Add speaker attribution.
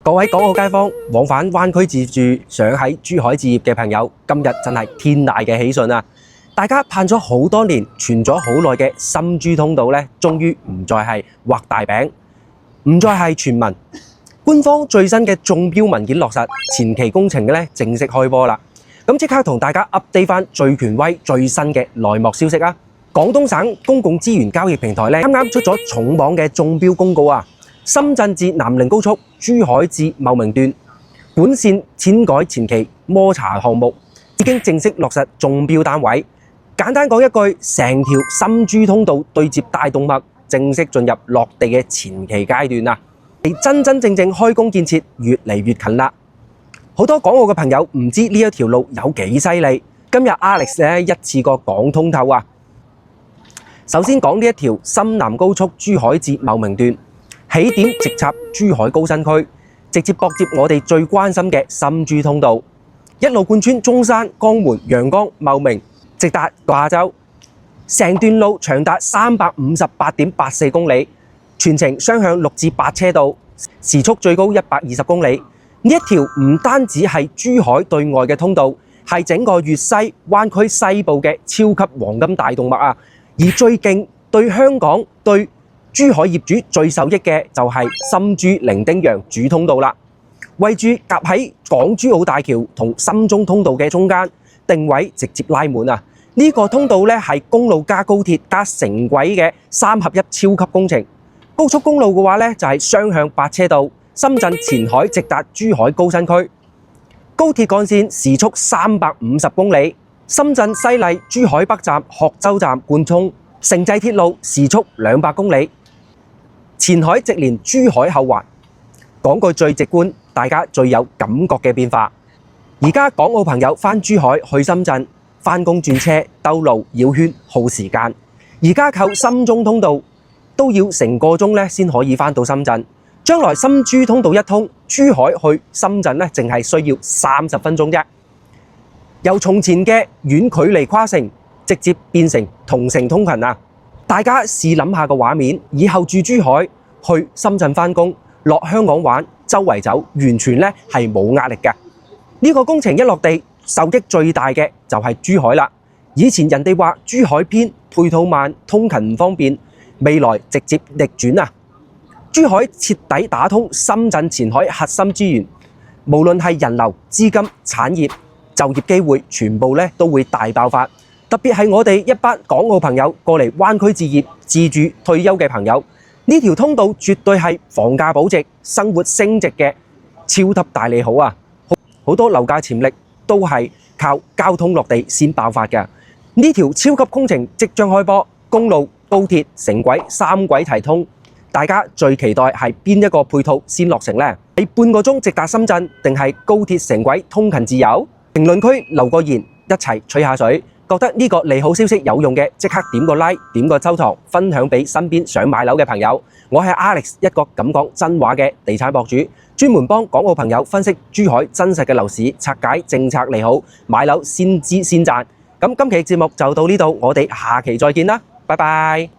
Speaker 1: 各位港澳街坊，往返灣區自住，想喺珠海置業嘅朋友，今日真係天大嘅喜訊啊！大家盼咗好多年、傳咗好耐嘅深珠通道咧，終於唔再係畫大餅，唔再係傳聞。官方最新嘅中標文件落實，前期工程嘅咧正式開波啦。咁即刻同大家 update 翻最權威、最新嘅內幕消息啊！廣東省公共資源交易平台咧啱啱出咗重磅嘅中標公告啊！深圳至南寧高速、珠海至茂名段本線遷改前期摩查項目已經正式落實中標單位。簡單講一句，成條深珠通道對接大動脈正式進入落地嘅前期階段啦，離真正開工建設越嚟越近啦。好多港澳嘅朋友唔知呢一條路有幾犀利，今日 Alex 咧一次過講通透啊！首先講呢一條深南高速珠海至茂名段。起點直插珠海高新區，直接駁接我哋最關心嘅深珠通道，一路貫穿中山、江門、陽江、茂名，直達亞洲。成段路長達358.84公里，全程雙向6至8車道，時速最高120公里。呢一條唔單止係珠海對外嘅通道，係整個粵西灣區西部嘅超級黃金大動脈啊！而最勁對香港對珠海業主最受益嘅就係深珠伶仃洋主通道啦，位住夾喺港珠澳大橋同深中通道嘅中間，定位直接拉滿啊！呢個通道咧係公路加高鐵加城軌嘅3合1超級工程。高速公路嘅話咧就係雙向8車道，深圳前海直達珠海高新區。高鐵幹線時速350公里，深圳西麗珠海北站、鶴洲站貫通，城際鐵路時速200公里。前海直連珠海後環，講句最直觀、大家最有感覺嘅變化。而家港澳朋友返珠海去深圳，返工轉車、兜路、繞圈耗時間。而家靠深中通道都要成個鐘咧先可以返到深圳。將來深珠通道一通，珠海去深圳咧淨係需要30分鐘啫。由從前嘅遠距離跨城，直接變成同城通勤啊！大家試諗下個畫面，以後住珠海去深圳返工，落香港玩，周圍走，完全咧係冇壓力嘅。呢個工程一落地，受益最大嘅就係珠海啦。以前人哋話珠海偏，配套慢，通勤唔方便，未來直接逆轉啊！珠海徹底打通深圳前海核心資源，無論係人流、資金、產業、就業機會，全部咧都會大爆發。特別係我哋一班港澳朋友過嚟灣區置業、自住、退休嘅朋友，呢條通道絕對係房價保值、生活升值嘅超級大利好啊！好多樓價潛力都係靠交通落地先爆發嘅。呢條超級工程即將開波，公路、高鐵、城軌3軌齊通，大家最期待係邊一個配套先落成呢？係半個鐘直達深圳，定係高鐵城軌通勤自由？評論區留個言，一齊吹下水。覺得呢個利好消息有用嘅，即刻點個 like， 點個收藏，分享俾身邊想買樓嘅朋友。我係 Alex， 一個敢講真話嘅地產博主，專門幫港澳朋友分析珠海真實嘅樓市，拆解政策利好，買樓先知先賺。咁今期節目就到呢度，我哋下期再見啦，拜拜。